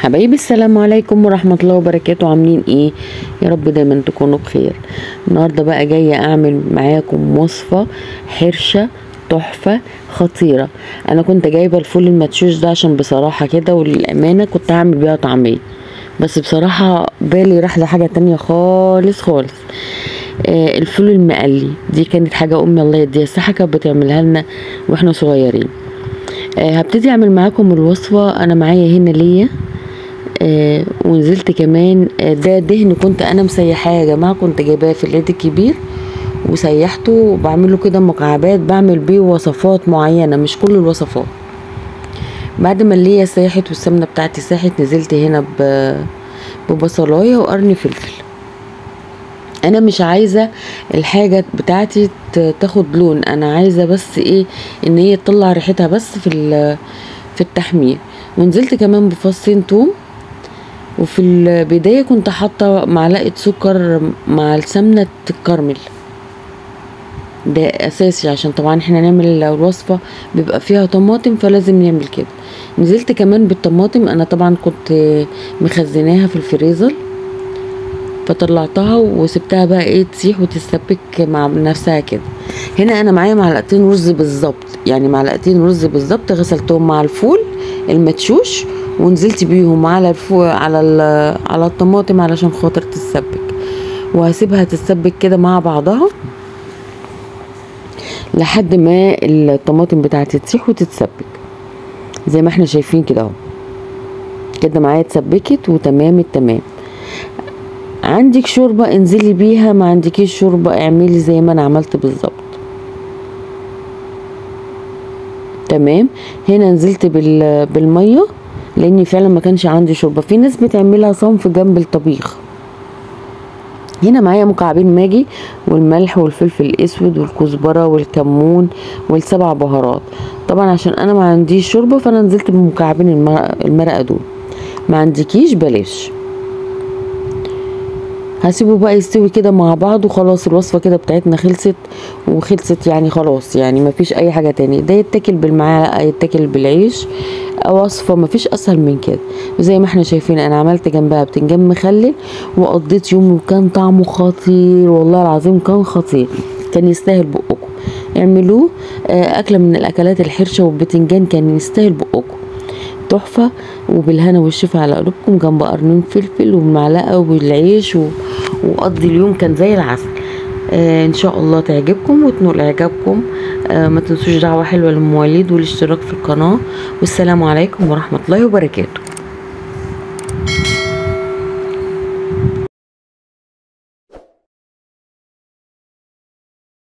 حبايبي السلام عليكم ورحمة الله وبركاته. عاملين ايه؟ يا رب دايما تكونوا بخير. النهاردة بقى جاية اعمل معاكم وصفة حرشة تحفة خطيرة. انا كنت جايبة الفول المدشوش ده عشان بصراحة كده وللأمانة كنت هعمل بيها طعمية، بس بصراحة بالي راح لحاجة تانية خالص خالص. الفول المقلي دي كانت حاجة امي الله يديها الصحة كانت بتعملها لنا واحنا صغيرين. هبتدي اعمل معاكم الوصفة. انا معايا هنا ليا ونزلت كمان ده دهن كنت انا مسيحاه يا جماعه، كنت جايباه في العيد الكبير وسيحته وبعمله كده مكعبات، بعمل بيه وصفات معينه مش كل الوصفات. بعد ما اللي ساحت والسمنه بتاعتي ساحت نزلت هنا ببصلايه وقرن فلفل. انا مش عايزه الحاجه بتاعتي تاخد لون، انا عايزه بس ايه ان هي تطلع ريحتها بس في التحمير. ونزلت كمان بفصين توم، وفي البداية كنت حاطة معلقة سكر مع السمنة الكرمل، ده اساسي عشان طبعا احنا نعمل الوصفة بيبقى فيها طماطم فلازم نعمل كده. نزلت كمان بالطماطم، انا طبعا كنت مخزناها في الفريزر فطلعتها وسبتها بقى ايه تسيح وتتسبك مع نفسها كده. هنا انا معايا معلقتين رز بالظبط، يعني معلقتين رز بالظبط غسلتهم مع الفول المدشوش ونزلت بيهم على على الطماطم علشان خاطر تتسبك، وهسيبها تتسبك كده مع بعضها لحد ما الطماطم بتاعتي تسيح وتتسبك زي ما احنا شايفين كده اهو. كده معايا اتسبكت وتمام التمام. عندك شوربه انزلي بيها، ما عندكيش شوربه اعملي زي ما انا عملت بالظبط. تمام. هنا نزلت بالميه لاني فعلا ما كانش عندي شوربه. في ناس بتعملها صنف جنب الطبيخ. هنا معايا مكعبين ماجي والملح والفلفل الاسود والكزبره والكمون والسبع بهارات. طبعا عشان انا ما عنديش شوربه فانا نزلت بمكعبين المرقه دول، ما عندكيش بلاش. هسيبه بقى يستوي كده مع بعض وخلاص. الوصفه كده بتاعتنا خلصت يعني خلاص، يعني ما فيش اي حاجه تاني. ده يتاكل بالمعلقه يتاكل بالعيش، وصفه ما فيش اسهل من كده. زي ما احنا شايفين انا عملت جنبها بتنجان مخلل وقضيت يومي وكان طعمه خطير والله العظيم، كان خطير، كان يستاهل بقكم. اعملوه اكله من الاكلات الحرشه، والبتنجان كان يستاهل بقكم تحفه. وبالهنا والشفا على قلوبكم جنب قرنين فلفل والمعلقه والعيش وقضي اليوم كان زي العسل. ان شاء الله تعجبكم وتنول اعجابكم. ما تنسوش دعوه حلوه للمواليد والاشتراك في القناه. والسلام عليكم ورحمه الله وبركاته.